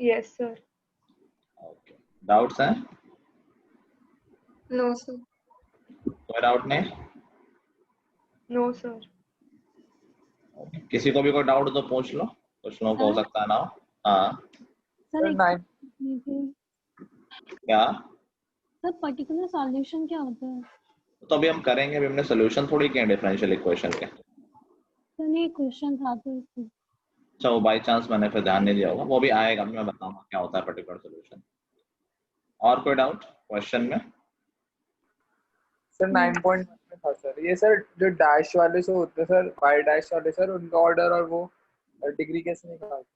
Yes, sir. Okay, doubts हैं? No, sir. कोई doubt नहीं? No, sir. किसी को भी कोई डाउट तो पूछ लो, कुछ लोगों को हो सकता है ना हो। हाँ सर सर एक 9 क्या? सर पर्टिकुलर सॉल्यूशन क्या होता है? तो अभी हम करेंगे, अभी हमने सोल्यूशन थोड़ी किए डिफरेंशियल इक्वेशन के। सर नहीं क्वेश्चन था तो इसलिए। अच्छा, वो बाई चांस मैंने फिर ध्यान नहीं दिया होगा, वो भी आएगा, मैं बताऊंगा क्या होता है पर्टिकुलर सोल्यूशन। और कोई डाउट क्वेश्चन में? सर 9.1 में था सर, ये सर जो डैश वाले से होते हैं सर, बाय डैश वाले सर, उनका ऑर्डर और वो डिग्री कैसे निकालते?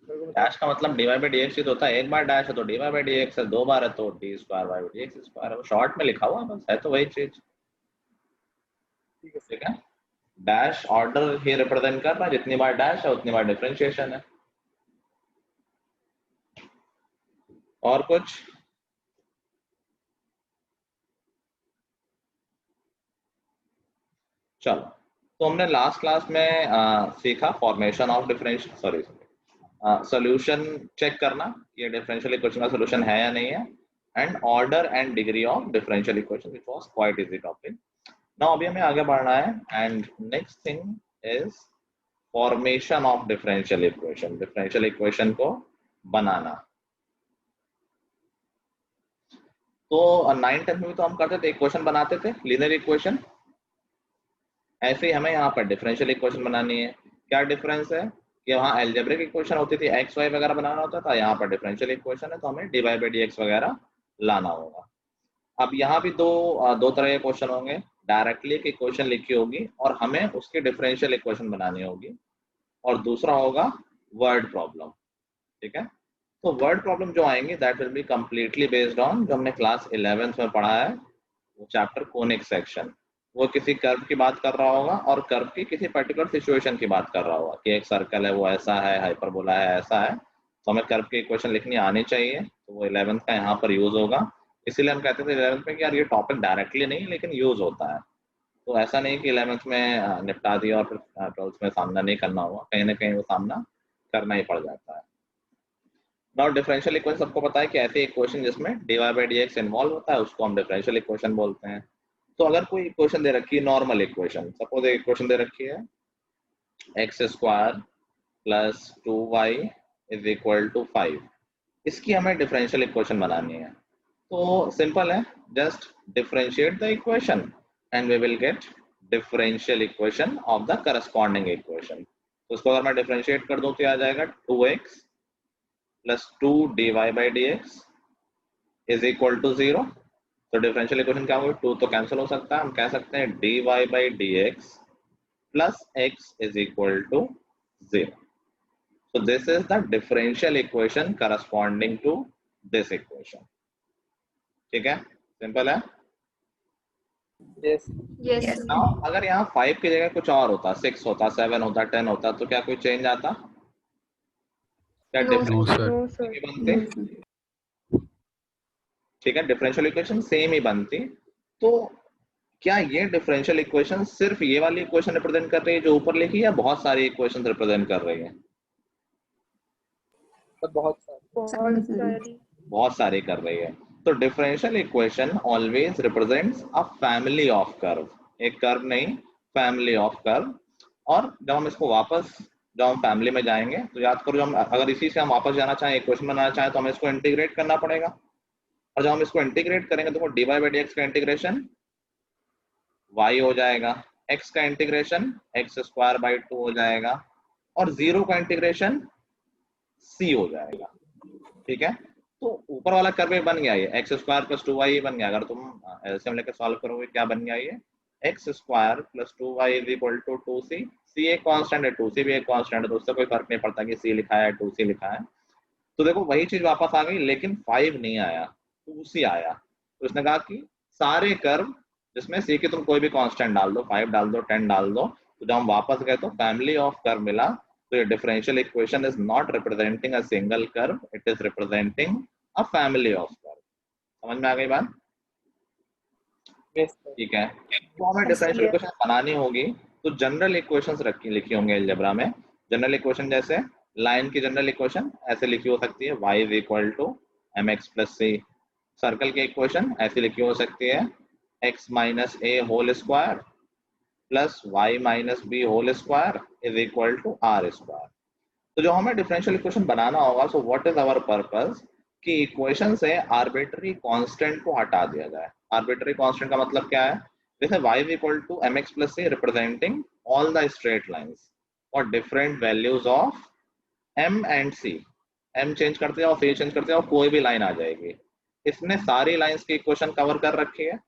डैश का मतलब d Y by D x ही तो होता है। एक बार डैश है तो D Y by D x है, दो बार है तो d square by D x square है। वो शॉर्ट में लिखा हुआ है, बस है तो वही चीज। ठीक है सर। ठीक है, डैश ऑर्डर ही रिप्रेजेंट कर रहा है, जितनी बार डैश है उतनी बार डिफरेंशिएशन है। और कुछ? चलो, तो हमने लास्ट क्लास में सीखा formation of differential, sorry solution check करना, ये डिफरेंशियल इक्वेशन का सॉल्यूशन है या नहीं है, and order and degree of differential equation, which was quite easy topic. Now अभी हमें आगे बढ़ना है, and next thing is formation of differential equation, differential equation को बनाना। तो 9th-10th में भी तो हम करते थे, इक्वेशन बनाते थे, लीनियर इक्वेशन। ऐसे ही हमें यहाँ पर डिफरेंशियल इक्वेशन बनानी है। क्या डिफरेंस है कि वहाँ अलजेब्रिक इक्वेशन होती थी, एक्स वाई वगैरह बनाना होता था, यहाँ पर डिफरेंशियल इक्वेशन है तो हमें D Y by D X वगैरह लाना होगा। अब यहाँ भी दो तरह के क्वेश्चन होंगे, डायरेक्टली एक इक्वेशन लिखी होगी और हमें उसकी डिफरेंशियल इक्वेशन बनानी होगी, और दूसरा होगा वर्ड प्रॉब्लम। ठीक है, तो वर्ड प्रॉब्लम जो आएंगी that will be completely based on जो हमने क्लास 11th में पढ़ा है, वो चैप्टर कोनिक सेक्शन। वो किसी कर्व की बात कर रहा होगा और कर्व की किसी पर्टिकुलर सिचुएशन की बात कर रहा होगा कि एक सर्कल है वो ऐसा है, हाइपरबोला है ऐसा है, तो हमें कर्व की इक्वेशन लिखनी आनी चाहिए, तो वो 11th का यहाँ पर यूज होगा। इसीलिए हम कहते थे 11th में कि यार ये टॉपिक डायरेक्टली नहीं लेकिन यूज होता है, तो ऐसा नहीं कि 11th में निपटा दिया और फिर 12th में सामना नहीं करना हुआ, कहीं ना कहीं वो सामना करना ही पड़ जाता है। नाउ डिफरेंशियल इक्वेशन सबको पता है कि ऐसी इक्वेशन जिसमें D Y by D X involve होता है उसको हम डिफरेंशियल इक्वेशन बोलते हैं। तो अगर कोई इक्वेशन दे रखी है, नॉर्मल इक्वेशन, सपोज एक इक्वेशन दे रखी है X square plus 2y is equal to 5, इसकी हमें डिफरेंशियल इक्वेशन बनानी है। तो सिंपल है, just differentiate the equation and we will get differential equation of the corresponding equation. तो उसको अगर मैं डिफरेंशिएट कर दूं तो आ जाएगा 2x plus 2 dy by D X is equal to 0। तो डिफरेंशियल इक्वेशन क्या होगी, 2 तो कैंसिल हो सकता है, हम कह सकते हैं dy by D X plus x is equal to 0। So this is the differential equation corresponding to this equation. ठीक है, सिंपल है। Yes Yes, Yes. sir. Now, अगर यहाँ 5 की जगह कुछ और होता, 6 होता, 7 होता, 10 होता, तो क्या कोई चेंज आता? क्या No, differential sir. No, sir. ही बनते? No, sir. ठीक है, डिफरेंशियल इक्वेशन सेम ही बनती। तो क्या ये डिफरेंशियल इक्वेशन सिर्फ ये वाली इक्वेशन रिप्रेजेंट कर रही है जो ऊपर लिखी, या बहुत सारी इक्वेशन रिप्रेजेंट कर रही है? सर बहुत सारे। बहुत सारी। बहुत सारी कर रही है। तो differential equation always represents a family of curve, एक कर्व नहीं, फैमिली ऑफ कर्व। और जब हम इसको वापस, जब हम फैमिली में जाएंगे तो याद करो, जब हम अगर इसी से हम वापस जाना चाहें, इक्वेशन बनाना चाहें, तो हमें इसको इंटीग्रेट करना पड़ेगा, और जब हम इसको इंटीग्रेट करेंगे तो D Y by D X का इंटीग्रेशन y हो जाएगा, x का इंटीग्रेशन एक्स स्क्वायर बाई 2 हो जाएगा, और 0 का इंटीग्रेशन c हो जाएगा। ठीक है, तो ऊपर वाला कर्व बन गया, ये एक्स स्क्वायर प्लस 2y बन गया। अगर तुम एलसीएम लेकर सॉल्व करोगे क्या बन गया, ये X square plus 2y is equal to 2c। c एक कांस्टेंट है, 2c भी एक कांस्टेंट है, तो उससे कोई फर्क नहीं पड़ता कि c लिखा है 2c लिखा है। तो देखो वही चीज वापस आ गई, लेकिन 5 नहीं आया, 2c आया। तो उसने कहा कि सारे कर्व जिसमें c की तुम कोई भी कांस्टेंट डाल दो, 5 डाल दो, 10 डाल दो, तो जब हम वापस गए तो फैमिली ऑफ कर्व मिला। तो ये differential equation is not representing a single curve, it is representing a family of curve. समझ में आ गई बात? Yes sir. ठीक है, तो हमें डिफरेंशियल Yes. इक्वेशन बनानी होगी तो जनरल इक्वेशंस लिखी होंगे अलजेब्रा में। जनरल इक्वेशन जैसे लाइन की जनरल इक्वेशन ऐसे लिखी हो सकती है, y is equal to mx plus c। Circle की इक्वेशन ऐसी लिखी हो सकती है, x minus a whole square plus y minus b whole square is equal to r square. तो जो हमें डिफरेंशियल इक्वेशन बनाना होगा, so what is our purpose कि इक्वेशन से आर्बिट्री कांस्टेंट को हटा दिया जाए। आर्बिट्री कांस्टेंट का मतलब क्या है? जैसे y is equal to mx plus c representing all the straight lines और different values of m and c। m change करते जाओ, c चेंज करते जाओ, कोई भी लाइन आ जाएगी। इसने सारी लाइंस की इक्वेशन कवर कर रखी है।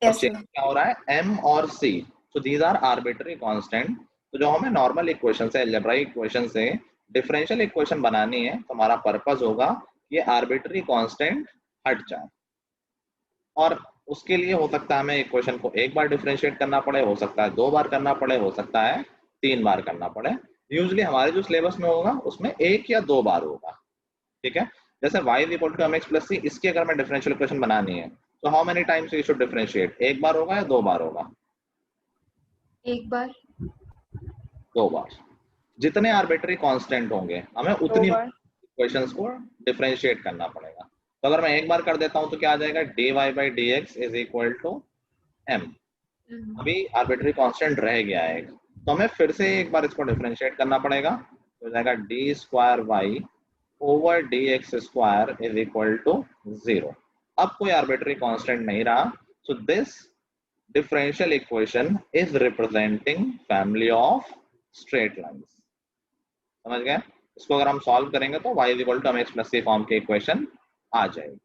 अब चेंज क्या हो रहा है? m और c, so these are arbitrary constant. तो जो हमें नॉर्मल इक्वेशन से, अलजेब्राइक इक्वेशन से डिफरेंशियल इक्वेशन बनानी है, तो हमारा पर्पस होगा ये आर्बिट्री कांस्टेंट हट जाए। और उसके लिए हो सकता है हमें इक्वेशन को एक बार डिफरेंशिएट करना पड़े, हो सकता है 2 बार करना पड़े, हो सकता है 3 बार करना पड़े। यूजली हमारे जो सिलेबस में होगा उसमें 1 या 2 बार होगा। ठीक है, जैसे y is equal to mx plus c, इसकी अगर मैं डिफरेंशियल इक्वेशन बनानी है तो how many times you should differentiate? 1 बार होगा या 2 बार होगा? 1 बार, 2 बार। जितने आर्बिट्री कांस्टेंट होंगे हमें 2 उतनी बार। इक्वेशंस को डिफरेंशिएट करना पड़ेगा। तो अगर मैं एक बार कर देता हूं तो क्या आ जाएगा? dy by dx is equal to m। अभी आर्बिट्री कांस्टेंट रह गया है एक, तो हमें फिर से एक बार इसको डिफरेंशिएट करना पड़ेगा। तो हो जाएगा D square Y over D x square is equal to 0। अब कोई आर्बिट्री कांस्टेंट नहीं रहा, so this differential equation is representing family of straight lines। समझ गए? इसको अगर हम सॉल्व करेंगे तो y is equal to mx plus c form की इक्वेशन आ जाएगी।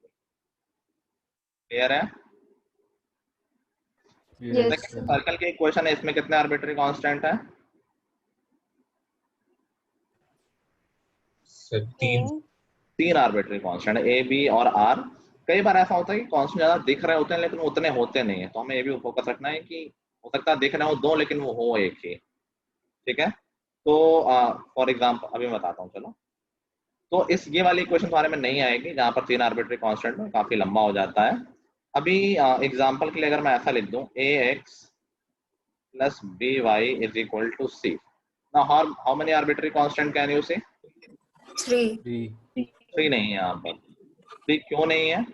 क्लियर है? Yes, sir. सर्कल की इक्वेशन है, इसमें कितने आर्बिट्री कांस्टेंट है? Sir 3। 3 arbitrary constant, a b और r। कई बार ऐसा होता है कि कांस्टेंट ज्यादा दिख रहे होते हैं लेकिन वो उतने होते नहीं है, तो हमें ये भी फोकस रखना है कि हो सकता है दिख रहे हो 2 लेकिन वो हो एक ही। ठीक है, तो फॉर एग्जाम्पल अभी मैं बताता हूँ, चलो। तो इस ये वाली इक्वेशन बारे में नहीं आएगी जहां पर 3 आर्बिट्री कांस्टेंट में, काफी लंबा हो जाता है। अभी एग्जांपल के लिए अगर मैं ऐसा लिख दूं ax plus by is equal to c। Now how many arbitrary constant can you see? 3। 3 नहीं है यहाँ पर। 3 क्यों नहीं है?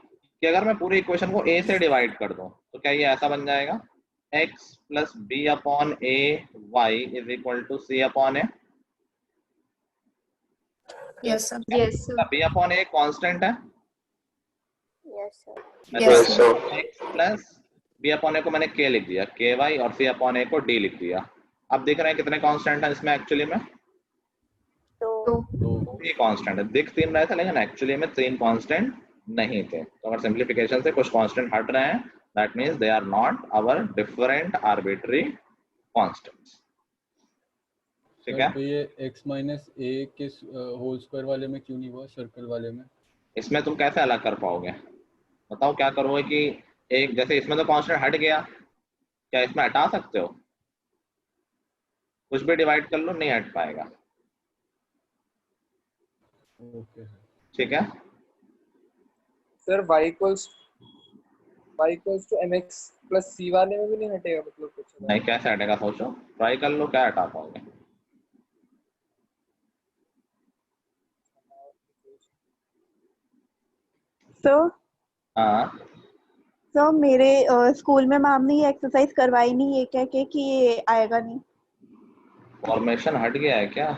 कि अगर मैं पूरी इक्वेशन को a से डिवाइड कर दूं तो क्या ये ऐसा बन जाएगा? x plus b upon a y is equal to c upon a। Yes, sir. Yes, sir. b upon a constant है। Yes sir. Yes, sir. x plus b upon a को मैंने k लिख दिया, ky, और c upon a को d लिख दिया। अब देख रहे हैं कितने कांस्टेंट हैं इसमें एक्चुअली में? तो ये कांस्टेंट है, दिख 3 रहे थे लेकिन एक्चुअली में 3 कांस्टेंट नहीं थे। तो अगर सिंप्लीफिकेशन से कुछ कांस्टेंट हट रहे हैं, that means they are not our different arbitrary constants. ठीक है, तो ये x माइनस a के होल स्क्वायर वाले में क्यों नहीं हुआ, सर्कल वाले में? इसमें तुम कैसे अलग कर पाओगे? बताओ क्या करोगे कि एक, जैसे इसमें तो कांस्टेंट हट गया, क्या इसमें हटा सकते हो? कुछ भी डिवाइड कर लो, नहीं हट पाएगा। ओके ठीक है, sir y equals to mx plus c वाले में भी नहीं हटेगा मतलब कुछ? नहीं कैसे हटेगा? सोचो, ट्राई कर लो, क्या हटा पाओगे? सर हाँ, मेरे स्कूल में मैम ने ये एक्सरसाइज करवाई नहीं, ये कह के कि ये आएगा नहीं। फॉर्मेशन हट गया है क्या?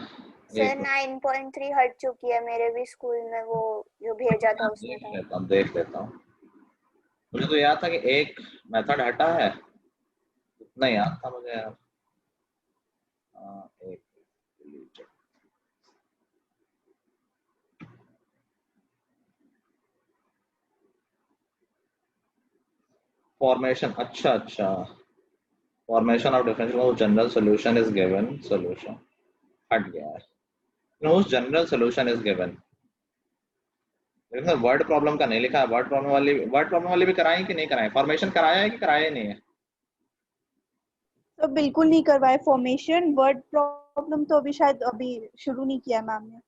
सर 9.3 हट चुकी है मेरे भी स्कूल में, वो जो भेजा था उसमें था। देख लेता हूँ। मुझे तो याद था कि एक मेथड हटा है, उतना याद था मुझे यार। एक फॉर्मेशन, अच्छा, formation of differential general solution is given, solution हट गया है। No general solution is given, लेकिन वर्ड प्रॉब्लम का नहीं लिखा है। वर्ड प्रॉब्लम वाली भी कराई कि नहीं कराई? फॉर्मेशन कराया है कि कराया नहीं है? तो बिल्कुल नहीं करवाए फॉर्मेशन। वर्ड प्रॉब्लम तो अभी शायद अभी शुरू नहीं किया मैम ने,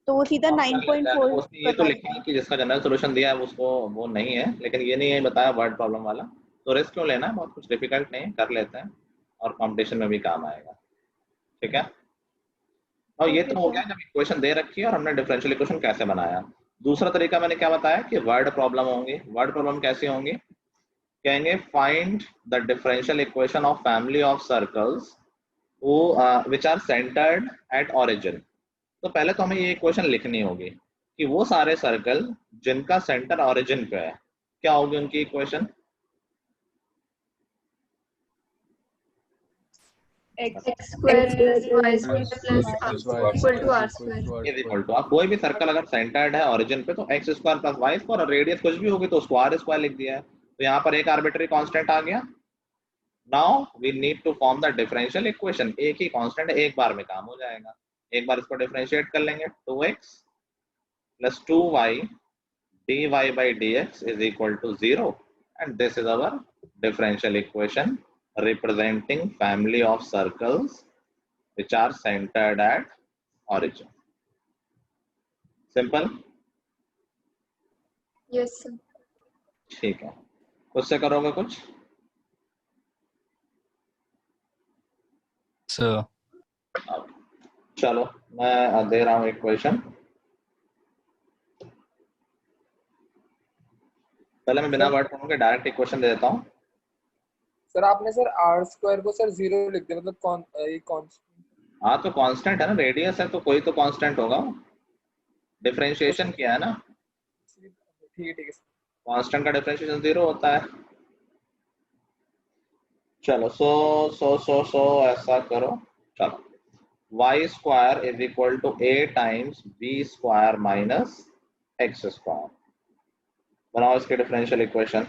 तो वो सीधा 9.4 उसने ये तो लिखा है कि जिसका जनरल सॉल्यूशन दिया है उसको वो नहीं है, लेकिन ये नहीं है बताया वर्ड प्रॉब्लम वाला। तो रिस्क क्यों लेना है? बहुत कुछ डिफिकल्ट नहीं है, कर लेते हैं और कंपटीशन में भी काम आएगा। ठीक है, और ये Okay, तो हो sir. गया जब इक्वेशन दे रखी है और हमने डिफरेंशियल इक्वेशन कैसे बनाया। दूसरा तरीका मैंने क्या बताया कि वर्ड प्रॉब्लम होंगी। वर्ड प्रॉब्लम कैसी होंगी? कहेंगे find the differential equation of family of circles which are centered at origin. तो पहले तो हमें ये इक्वेशन लिखनी होगी कि वो सारे सर्कल जिनका सेंटर ऑरिजिन पे है, क्या होगी उनकी equation? X square plus y square plus X r y equal to r is square. equal is to equal to, आप कोई भी सर्कल अगर सेंटर्ड है ओरिजिन पे तो X square plus Y square, और रेडियस कुछ भी होगी तो उसको आर स्क्वायर लिख दिया है। तो यहाँ पर एक आर्बिट्री कांस्टेंट आ गया। Now we need to form the differential equation. एक ही कांस्टेंट है, एक बार में काम हो जाएगा। एक बार इसको डिफरेंशिएट कर लेंगे, 2x plus 2y dy by dx is equal to 0, and this is our differential equation representing family of circles which are centered at origin. Simple? Yes, sir. ठीक है, उससे करोगे कुछ? Sir. चलो मैं दे रहा हूँ इक्वेशन। पहले मैं बिना वर्ड प्रॉब्लम के डायरेक्ट इक्वेशन दे देता हूँ। सर आपने सर आर स्क्वायर को सर 0 लिख दिया, मतलब कौन ये कांस्टेंट? हाँ तो कांस्टेंट है ना, रेडियस है तो कोई तो कांस्टेंट होगा। डिफरेंशिएशन किया है ना, ठीक है कांस्टेंट का डिफरेंशिएशन 0 होता है। चलो सो ऐसा करो। चलो y square is equal to a times b square minus x square. बनाओ इसके डिफरेंशियल इक्वेशन।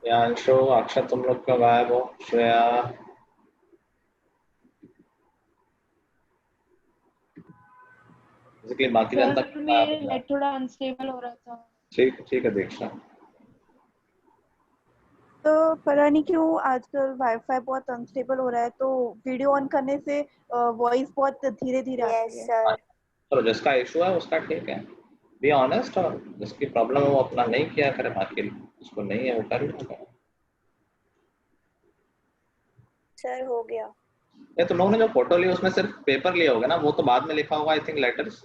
यांशु, अक्षर तुम लोग का गायब हो, श्रेया बेसिकली बाकी जनता सर मेरे नेट थोड़ा अनस्टेबल हो रहा था। ठीक है दीक्षा। तो पता नहीं क्यों आजकल वाईफाई बहुत अनस्टेबल हो रहा है, तो वीडियो ऑन करने से वॉइस बहुत धीरे धीरे आती यस है। सर। तो जिसका इशू है उसका ठीक है, बी ऑनेस्ट, और जिसकी प्रॉब्लम है वो अपना नहीं किया करे, बाकी उसको नहीं है वो कर लेगा। सर हो गया। ये तुम लोगों ने जो फोटो ली उसमें सिर्फ पेपर लिया होगा ना, वो तो बाद में लिखा होगा I think letters.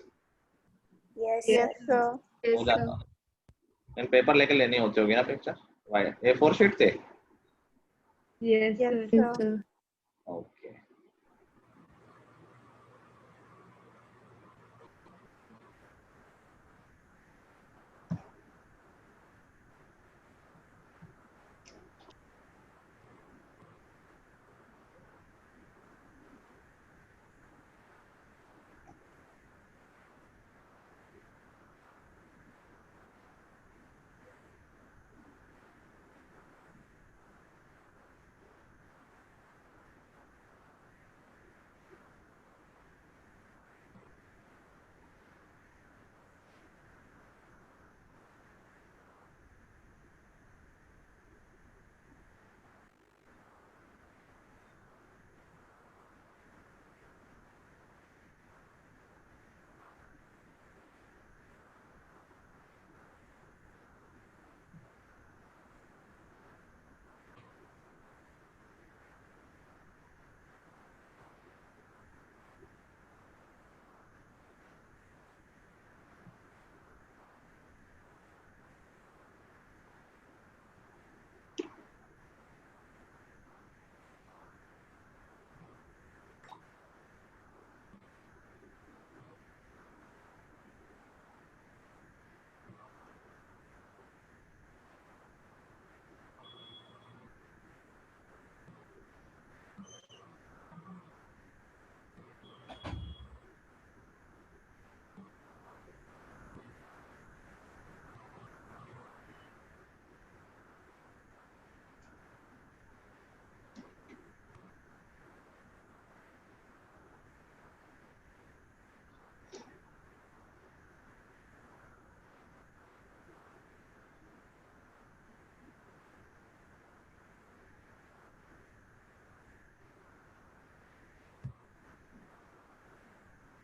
Yes yes sir. Sir. हो Yes, जाता sir. है। इन पेपर लेके लेनी होती होगी ना पिक्चर। वाइट A4 शीट थे। Yes yes sir. Yes, sir. sir. Okay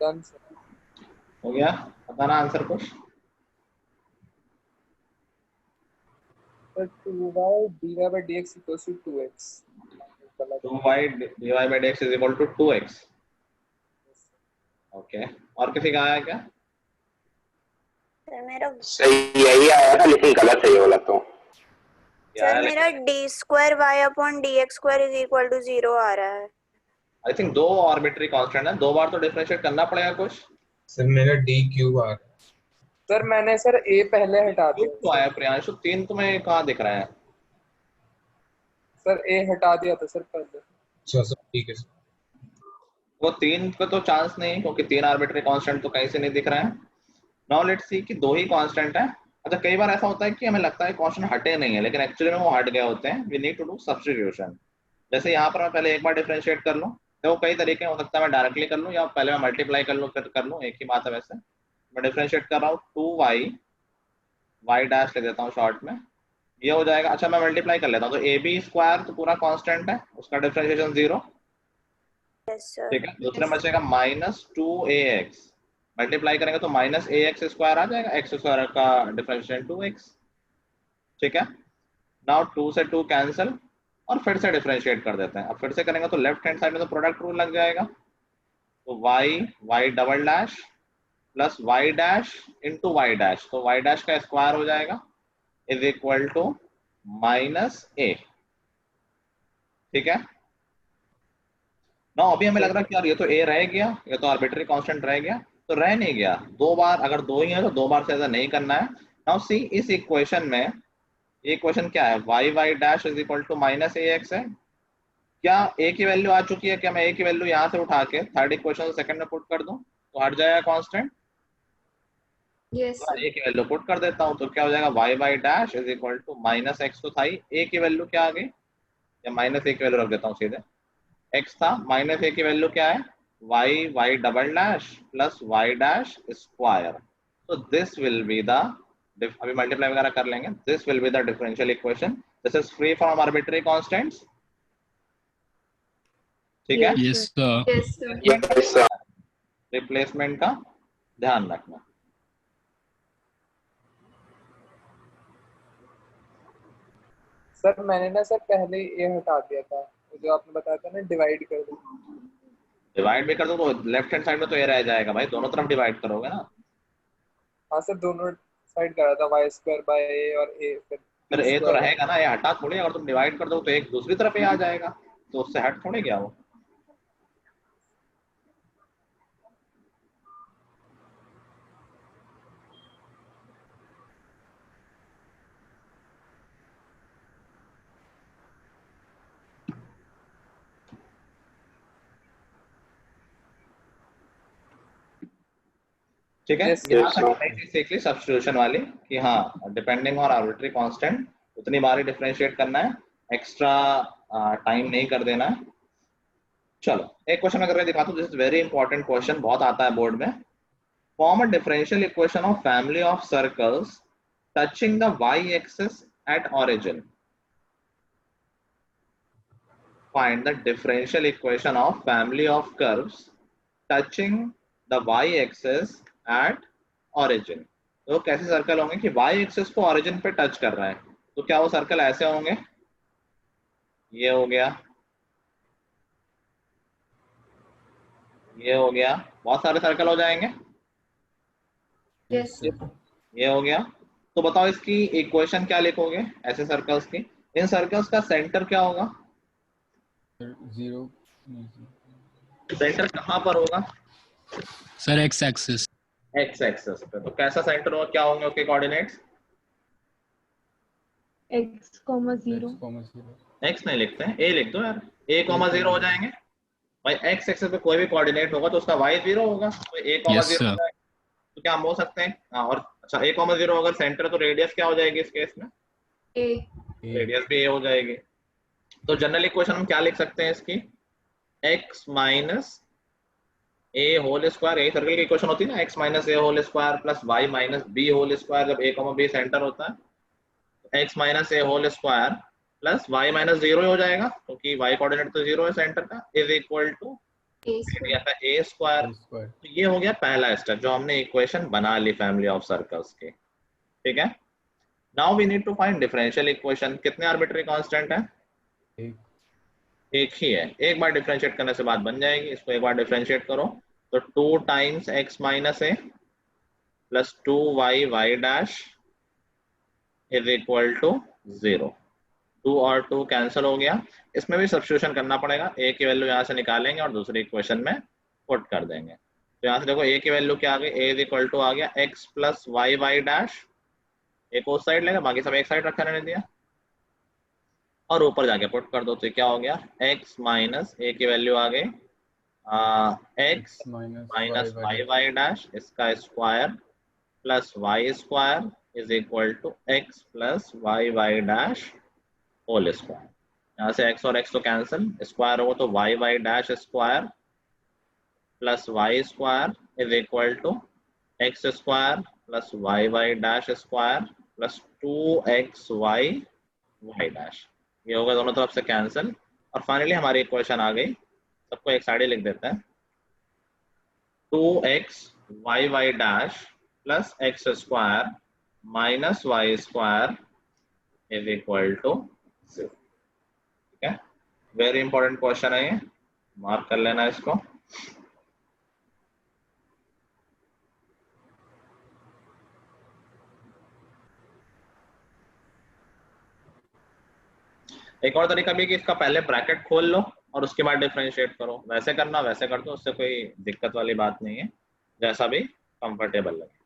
done sir. हो गया? बताना आंसर कुछ। Sir 2y dy by dx equals to 2x। 2y dy by dx is equal to 2x। Okay, और किसी का आया क्या? सर मेरा सही यही आया था लेकिन गलत है ये वाला तो। सर मेरा d square y upon dx square is equal to 0 आ रहा है। आई थिंक दो आर्बिट्री कांस्टेंट है, दो बार तो डिफरेंशिएट करना पड़ेगा कुछ। सर मेरा d क्यूब आ रहा है। सर मैंने सर a पहले हटा क्यूब दिया। तो आया प्रियांशु, 3 तुम्हें कहाँ दिख रहा है? सर a हटा दिया था सर पहले। अच्छा सर ठीक है सर। वो 3 का तो चांस नहीं, क्योंकि 3 आर्बिट्री कांस्टेंट तो कहीं से नहीं दिख रहे हैं। नाउ लेट्स सी कि 2 ही कांस्टेंट है। अच्छा, कई बार ऐसा होता है कि हमें लगता है कांस्टेंट हटे नहीं है, लेकिन एक्चुअली में वो हट गए होते हैं। We need to do substitution. जैसे यहाँ पर मैं पहले एक बार डिफरेंशिएट कर लूँ, तो कई तरीके हो सकता है। मैं डायरेक्टली कर लूँ या पहले मैं मल्टीप्लाई कर लूँ, फिर कर लूँ, एक ही बात है। वैसे मैं डिफरेंशिएट कर रहा हूँ 2y, y डैश ले देता हूँ शॉर्ट में, ये हो जाएगा। अच्छा, मैं मल्टीप्लाई कर लेता हूँ, तो ए बी स्क्वायर तो पूरा कांस्टेंट है, उसका डिफरेंशिएशन 0। ठीक है, दूसरा बचेगा -2ax, मल्टीप्लाई करेंगे तो -ax स्क्वायर आ जाएगा, x स्क्वायर का डिफरेंशिएशन 2x। ठीक है, नाउ 2 से 2 कैंसिल और फिर से डिफरेंशिएट कर देते हैं। अब फिर से करेंगे तो लेफ्ट हैंड साइड में तो प्रोडक्ट रूल लग जाएगा, तो y double dash plus y dash into y dash, तो y डैश का स्क्वायर हो जाएगा इज इक्वल टू -a। ठीक है ना, अभी हमें लग रहा है कि यार ये तो a रह गया, ये तो आर्बिट्री कांस्टेंट रह गया, तो रह नहीं गया। दो बार, अगर दो ही है तो दो बार से ऐसा नहीं करना है। नाउ सी, इस इक्वेशन में ये इक्वेशन क्या है, y dash is equal to -ax है। क्या a की वैल्यू आ चुकी है? क्या मैं a की वैल्यू यहाँ से उठा के थर्ड इक्वेशन सेकंड में पुट कर दूं तो हट जाएगा कांस्टेंट? Yes, तो a की वैल्यू पुट कर देता हूँ, तो क्या हो जाएगा y dash is equal to -x। तो था a की वैल्यू क्या आ गई, या -a की वैल्यू रख देता हूँ सीधे, x था, -a की वैल्यू क्या है, y double dash plus y dash square. तो दिस विल बी द, अभी मल्टीप्लाई वगैरह कर लेंगे, this will be the differential equation. This is free from arbitrary constants. ठीक है, yes, sir. Yes sir. Replacement का ध्यान रखना। सर मैंने ना सर पहले a हटा दिया था, जो आपने बताया था ना डिवाइड कर दो। डिवाइड भी कर दो तो लेफ्ट हैंड साइड में तो ये रह जाएगा भाई, दोनों तरफ डिवाइड करोगे ना। हाँ सर, दोनों साइड करा था, y स्क्वायर बाय a और a फिर ए तो रहेगा ना, ये हटा थोड़ी, अगर तुम डिवाइड कर दो तो एक दूसरी तरफ ए आ जाएगा, तो उससे हट थोड़ी गया वो। ठीक है, Yes, यहाँ yes, तक sir. नई चीज सीख ली सब्स्टिट्यूशन वाली, कि हाँ डिपेंडिंग ऑन आर्बिट्री कांस्टेंट उतनी बार ही डिफरेंशिएट करना है, एक्स्ट्रा टाइम नहीं कर देना है। चलो एक क्वेश्चन मैं करके दिखाता हूँ, this is very important question, बहुत आता है बोर्ड में। Form a differential equation of family of circles touching the y axis at origin. Find the differential equation of family of curves touching the y axis at origin. तो कैसे circle होंगे कि y axis को origin पे touch कर रहा है, तो क्या वो सर्कल ऐसे होंगे, ये हो गया, ये हो गया, बहुत सारे सर्कल हो जाएंगे, Yes, ये हो गया। तो बताओ इसकी इक्वेशन क्या लिखोगे ऐसे सर्कल्स की? इन सर्कल्स का सेंटर क्या होगा? जीरो। सेंटर कहाँ पर होगा? Sir x axis. X axis पे। तो कैसा सेंटर होगा, क्या होंगे उसके कोऑर्डिनेट्स? x, 0. एक्स नहीं लिखते हैं, ए लिख दो यार, a, 0 हो जाएंगे भाई। एक्स एक्सिस पे कोई भी कोऑर्डिनेट होगा तो उसका y 0 होगा, तो a, 0 Yes, sir. हो जाएगा। तो क्या हम बोल सकते हैं, हाँ, और अच्छा a, 0 अगर सेंटर, तो रेडियस क्या हो जाएगी इस केस में? A. रेडियस भी a हो जाएगी। तो जनरल इक्वेशन हम क्या लिख सकते हैं इसकी, x minus a whole square, यही सर्कल की इक्वेशन होती है ना, x minus a whole square plus y minus b whole square, जब a, b सेंटर होता है, x minus a whole square plus y minus 0 हो जाएगा, क्योंकि y कोऑर्डिनेट तो 0 है सेंटर का, इज इक्वल टू A ये square. दिया था ए स्क्वायर। स्क्वायर तो ये हो गया पहला स्टेप जो हमने इक्वेशन बना ली फैमिली ऑफ सर्कल्स की, ठीक है। Now we need to find differential equation. कितने आर्बिट्री कांस्टेंट है? एक एक ही है। एक बार डिफरेंशिएट करने से बात बन जाएगी। इसको एक बार डिफरेंशिएट करो तो 2 times x minus A plus 2y y dash is equal to 0। 2 और 2 कैंसिल हो गया। इसमें भी सब्स्टिट्यूशन करना पड़ेगा। a की वैल्यू यहाँ से निकालेंगे और दूसरी इक्वेशन में पुट कर देंगे। तो यहाँ से देखो a की वैल्यू क्या आ गई, a इज इक्वल टू आ गया x plus Y Y dash. एक उस साइड लेगा, बाकी सब एक साइड रखा रहने दिया और ऊपर जाके पुट कर दो। तो क्या हो गया, x माइनस a की वैल्यू आ गई x minus y Y dash इसका square plus Y square is equal to x plus Y Y dash whole square. यहाँ से x और x तो कैंसिल, स्क्वायर होगा तो Y Y dash square plus Y square is equal to X square plus Y Y dash square plus 2xy Y dash. ये होगा दोनों तरफ से कैंसिल और फाइनली हमारी इक्वेशन आ गई। सबको एक साइड ही लिख देते हैं। 2xy Y dash plus X square minus Y square is equal to 0। ठीक है, वेरी इंपॉर्टेंट क्वेश्चन है ये, मार्क कर लेना इसको। एक और तरीका भी है कि इसका पहले ब्रैकेट खोल लो और उसके बाद डिफरेंशिएट करो। वैसे करना, वैसे कर दो, उससे कोई दिक्कत वाली बात नहीं है, जैसा भी कंफर्टेबल लगे।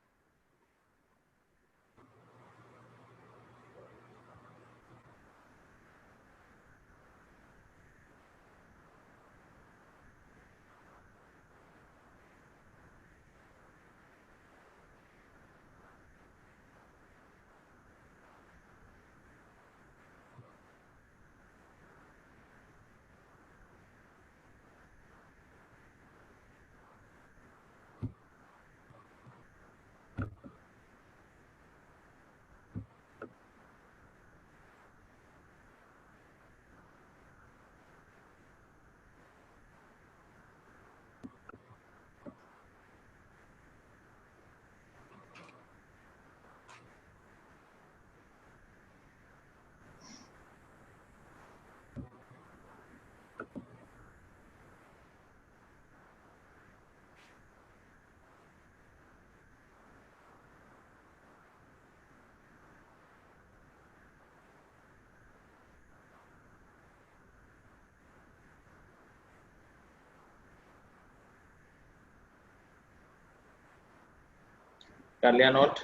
कर लिया note?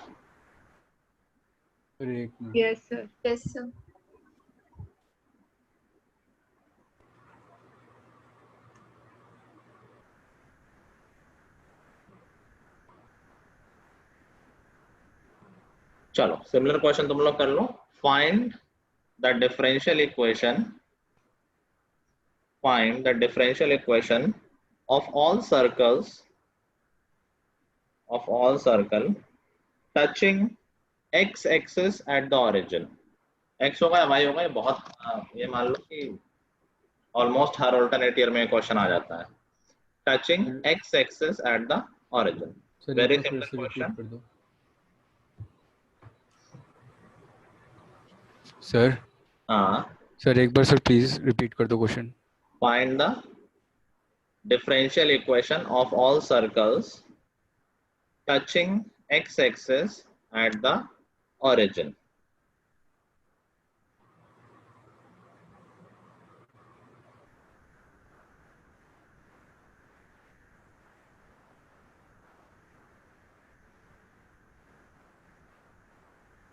Yes, sir. Yes, sir. चलो सिमिलर क्वेश्चन तुम लोग कर लो। Find the differential equation, find the differential equation of all circles, of all circle touching x axis at the origin. x होगा या y होगा, ये बहुत ये मान लो कि ऑलमोस्ट हर ऑल्टरनेट ईयर में क्वेश्चन आ जाता है। Touching x axis at the origin, very simple question. Sir हाँ सर एक बार सर प्लीज रिपीट कर दो question. Find the differential equation of all circles touching x axis at the origin।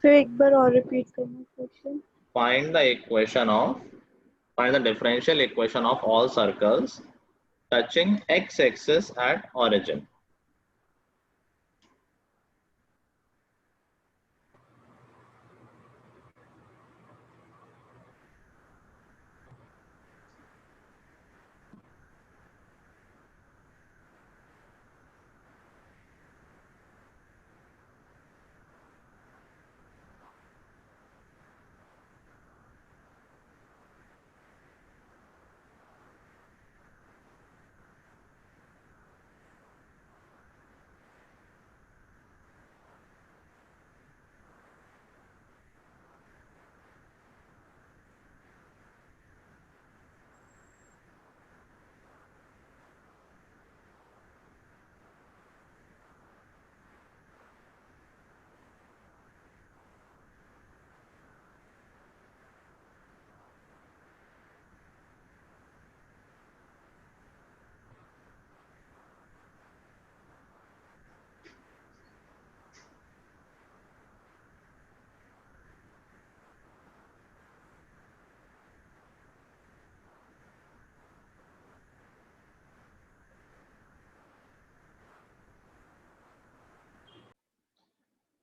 फिर एक बार और रिपीट करना question. Find the equation of, find the differential equation of all circles touching x axis at origin।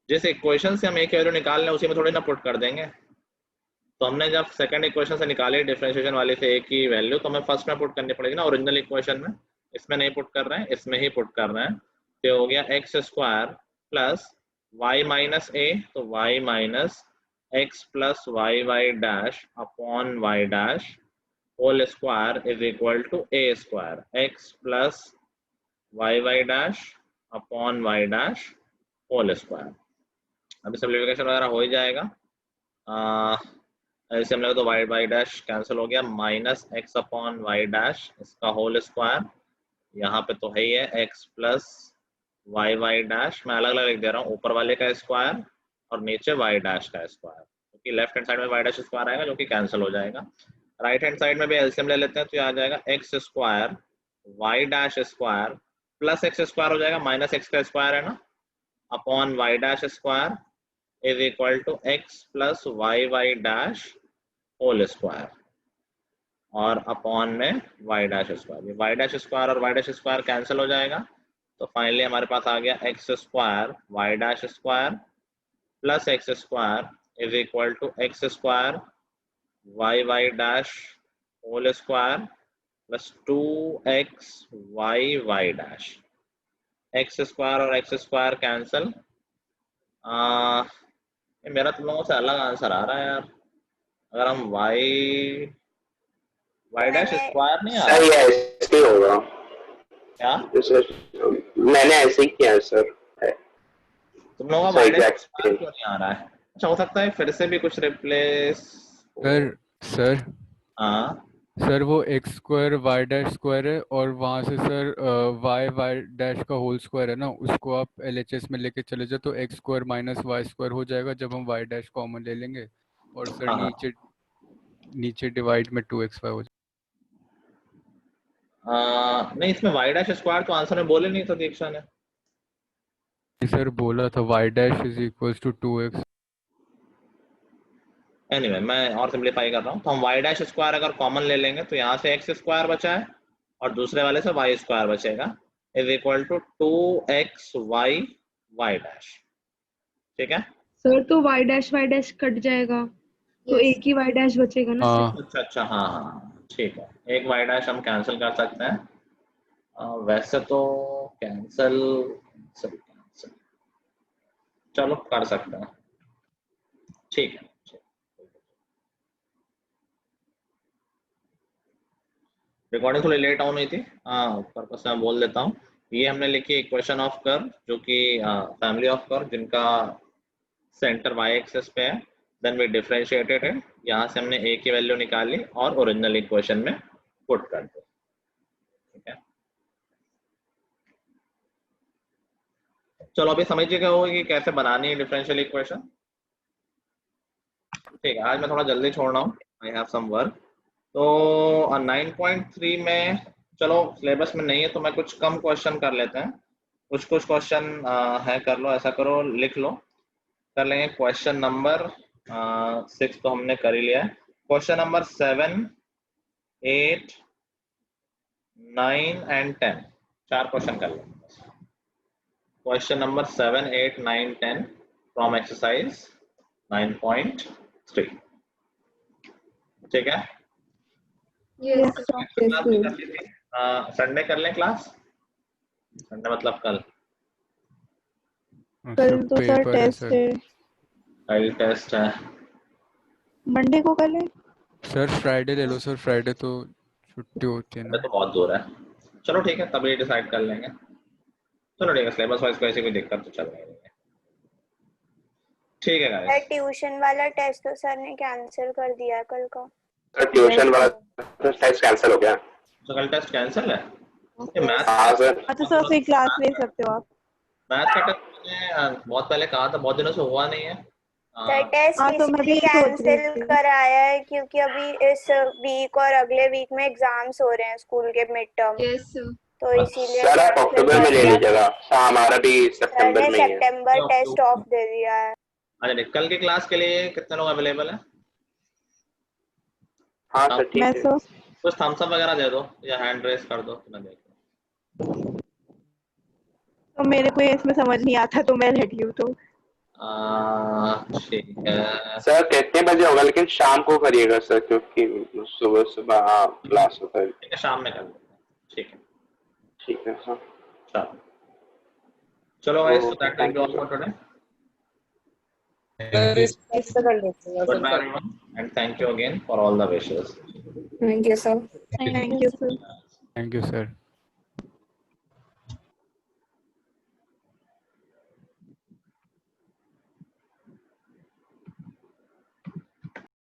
जिस equation से हम एक value निकाल रहे हैं उसी में थोड़ी ना पुट कर देंगे। तो हमने जब सेकंड इक्वेशन से निकाली डिफरेंशिएशन वाली से एक ही वैल्यू, तो हमें फर्स्ट में पुट करनी पड़ेगी ना, ओरिजिनल इक्वेशन में। इसमें नहीं पुट कर रहे हैं, इसमें ही पुट कर रहे हैं। तो हो गया x square plus y minus a, तो y minus x plus Y Y dash upon Y dash whole square is equal to a square x plus Y Y dash upon Y dash whole square. अभी simplification वगैरह हो ही जाएगा। ऐसे हम लोग तो Y Y dash cancel हो गया, minus X upon Y dash इसका होल स्क्वायर, यहाँ पे तो है ही है X plus Y Y dash, मैं अलग अलग लिख दे रहा हूँ, ऊपर वाले का स्क्वायर और नीचे वाई डैश का स्क्वायर, क्योंकि लेफ्ट हैंड साइड में वाई डैश स्क्वायर आएगा जो कि कैंसिल हो जाएगा। राइट हैंड साइड में भी एलसीएम ले लेते हैं, तो ये आ जाएगा X square Y dash square plus X square हो जाएगा, माइनस एक्स का स्क्वायर है ना, upon Y dash square is equal to X plus Y Y dash whole square और अपॉन में Y dash square. Y dash square और Y dash square cancel हो जाएगा, तो फाइनली हमारे पास आ गया x square Y dash square plus X square is equal to X square Y Y dash whole square plus 2x Y Y dash. X square और X square cancel. मेरा तुम लोगों से अलग आंसर आ रहा है यार। अगर हम वाई डैश स्क्वायर नहीं आ रहा, सही है, ऐसे ही होगा क्या मैंने ऐसे ही किया है सर। तुम लोगों का वाई डैश स्क्वायर क्यों नहीं आ रहा है? अच्छा, हो सकता है फिर से भी कुछ रिप्लेस। सर हाँ सर वो X square Y dash square है और वहाँ से सर वाई वाई डैश का होल स्क्वायर है ना, उसको आप एलएचएस में लेके चले जाओ तो X square minus Y square हो जाएगा जब हम वाई डैश कॉमन ले लेंगे, और सर हाँ। नीचे डिवाइड में 2xy हो जाएगा। नहीं, इसमें वाई डैश स्क्वायर तो आंसर में बोले नहीं था दीक्षा ने। सर बोला था Y dash is equals to 2x। Anyway मैं और सिंप्लीफाई कर रहा हूँ, तो हम वाई डैश स्क्वायर अगर कॉमन ले लेंगे तो यहाँ से एक्स स्क्वायर बचा है और दूसरे वाले से वाई स्क्वायर बचेगा is equal to 2x Y Y dash. ठीक है सर, तो वाई डैश कट जाएगा तो एक ही वाई डैश बचेगा ना सर? अच्छा हाँ ठीक है, एक वाई डैश हम कैंसिल कर सकते हैं। वैसे तो कैंसिल चलो कर सकते हैं, ठीक है। रिकॉर्डिंग थोड़ी लेट ऑन हुई थी, पर्पस से मैं बोल देता हूँ। ये हमने लिखी इक्वेशन ऑफ कर्व जो कि फैमिली ऑफ कर्व जिनका सेंटर वाई एक्सिस पे है, देन वी डिफरेंशिएटेड है, यहाँ से हमने ए की वैल्यू निकाली और ओरिजिनल इक्वेशन में पुट कर दी। ठीक है, चलो अभी समझिए क्या होगा कि कैसे बनानी है डिफरेंशियल इक्वेशन। ठीक है, आज मैं थोड़ा जल्दी छोड़ रहा हूँ, आई हैव सम वर्क। तो 9.3 में चलो सिलेबस में नहीं है तो मैं कुछ कम क्वेश्चन कर लेते हैं, कुछ क्वेश्चन है, कर लो, ऐसा करो लिख लो, कर लेंगे। क्वेश्चन नंबर 6 तो हमने कर ही लिया है, क्वेश्चन नंबर 7, 8, 9 एंड 10, 4 क्वेश्चन कर लेंगे। Question number 7, 8, 9, 10 from exercise 9.3। ठीक है, संडे कर लें क्लास? संडे मतलब कल तो सर टेस्ट है, कल टेस्ट है। मंडे को कर लें? सर फ्राइडे ले लो सर, फ्राइडे तो छुट्टी होती है ना। तो बहुत दूर है, चलो ठीक है तभी डिसाइड कर लेंगे। चलो ठीक है, सिलेबस वाइज कोई ऐसी कोई दिक्कत तो चल रही है। ठीक है गाइस, ट्यूशन वाला टेस्ट तो सर ने कैंसिल कर दिया कल का। ट्यूशन वाला टेस्ट कैंसिल हो गया, तो कल टेस्ट कैंसिल है। हाँ सर, तो सर फिर क्लास ले सकते हो आप। मैथ का टेस्ट मैंने बहुत पहले कहा था, बहुत दिनों से हुआ नहीं है। सर टेस्ट इसलिए कैंसिल कराया है क्योंकि अभी इस वीक और अगले वीक में एग्जाम्स हो रहे हैं स्कूल के मिड टर्म, तो इसीलिए सर आप अक्टूबर में ले लीजिएगा, हमारा भी सितंबर में है। सितंबर टेस्ट ऑफ दे दिया है। अच्छा, कल की क्लास के लिए कितने लोग अवेलेबल है? हाँ सर ठीक है, कुछ थम्स अप वगैरह दे दो या हैंड रेस कर दो, मैं देख लूं। तो मेरे को इसमें समझ नहीं आता तो मैं रेडी हूँ। तो ठीक है सर कितने बजे होगा, लेकिन शाम को करिएगा सर, क्योंकि सुबह सुबह हाँ क्लास होता है। ठीक है, शाम में कर लेते हैं। ठीक है, ठीक है हाँ। चलो guys, so that will be all for today. Goodbye everyone, and thank you again for all the wishes. Thank you, sir. Thank you, sir. Thank you, sir.